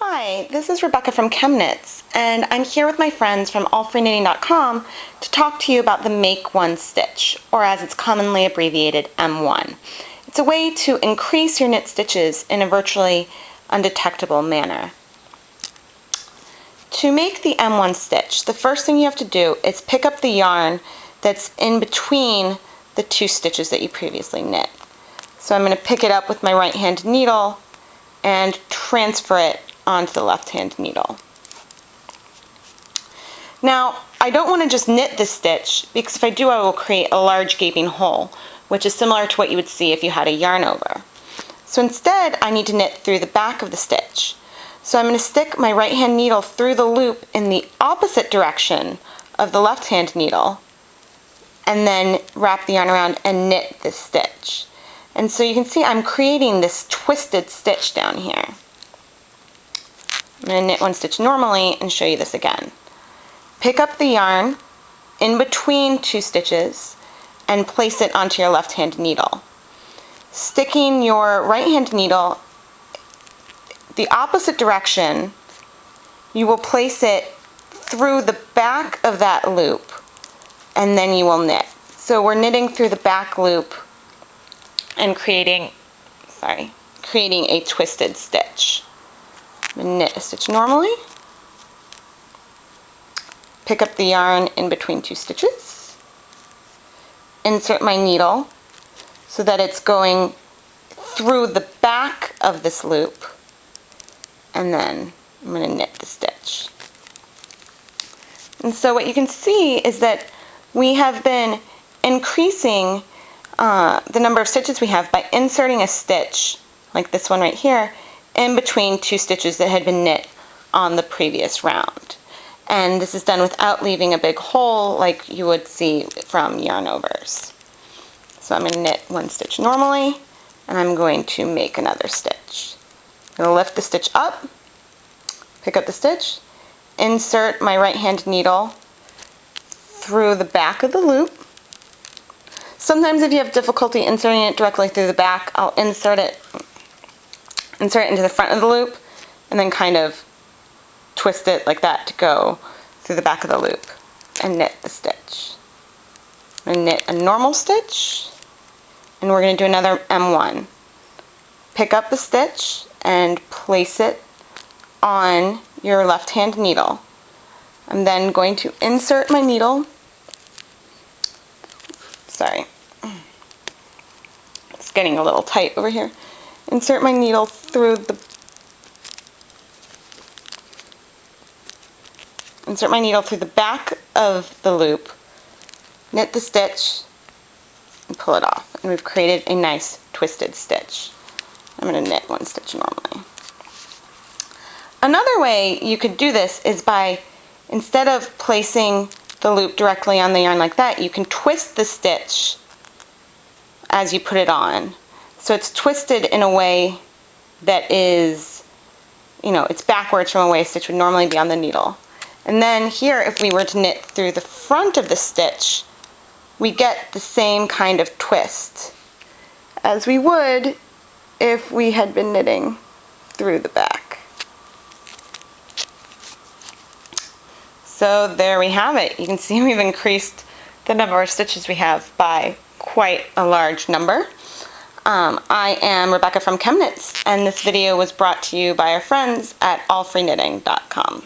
Hi, this is Rebecca from ChemKnits, and I'm here with my friends from allfreeknitting.com to talk to you about the Make One Stitch, or as it's commonly abbreviated, M1. It's a way to increase your knit stitches in a virtually undetectable manner. To make the M1 stitch, the first thing you have to do is pick up the yarn that's in between the two stitches that you previously knit. So I'm going to pick it up with my right hand needle and transfer it onto the left hand needle. Now, I don't want to just knit this stitch, because if I do, I will create a large gaping hole, which is similar to what you would see if you had a yarn over. So instead, I need to knit through the back of the stitch. So I'm going to stick my right hand needle through the loop in the opposite direction of the left hand needle, and then wrap the yarn around and knit this stitch. And so you can see I'm creating this twisted stitch down here. I'm going to knit one stitch normally and show you this again. Pick up the yarn in between two stitches and place it onto your left hand needle. Sticking your right hand needle the opposite direction, you will place it through the back of that loop, and then you will knit. So we're knitting through the back loop and creating a twisted stitch. I'm going to knit a stitch normally, pick up the yarn in between two stitches, insert my needle so that it's going through the back of this loop, and then I'm going to knit the stitch. And so what you can see is that we have been increasing the number of stitches we have by inserting a stitch, like this one right here, in between two stitches that had been knit on the previous round. And this is done without leaving a big hole like you would see from yarn overs. So I'm going to knit one stitch normally, and I'm going to make another stitch. I'm going to lift the stitch up, pick up the stitch, insert my right hand needle through the back of the loop. Sometimes if you have difficulty inserting it directly through the back, I'll insert it into the front of the loop and then kind of twist it like that to go through the back of the loop and knit the stitch. I'm going to knit a normal stitch, and we're going to do another M1. Pick up the stitch and place it on your left hand needle. I'm then going to insert my needle, it's getting a little tight over here. Insert my needle through the back of the loop, knit the stitch, and pull it off. And we've created a nice twisted stitch. I'm going to knit one stitch normally. Another way you could do this is by, instead of placing the loop directly on the yarn like that, you can twist the stitch as you put it on. So it's twisted in a way that is, it's backwards from a way a stitch would normally be on the needle. And then here, if we were to knit through the front of the stitch, we get the same kind of twist as we would if we had been knitting through the back. So there we have it. You can see we've increased the number of stitches we have by quite a large number. I am Rebecca from ChemKnits, and this video was brought to you by our friends at allfreeknitting.com.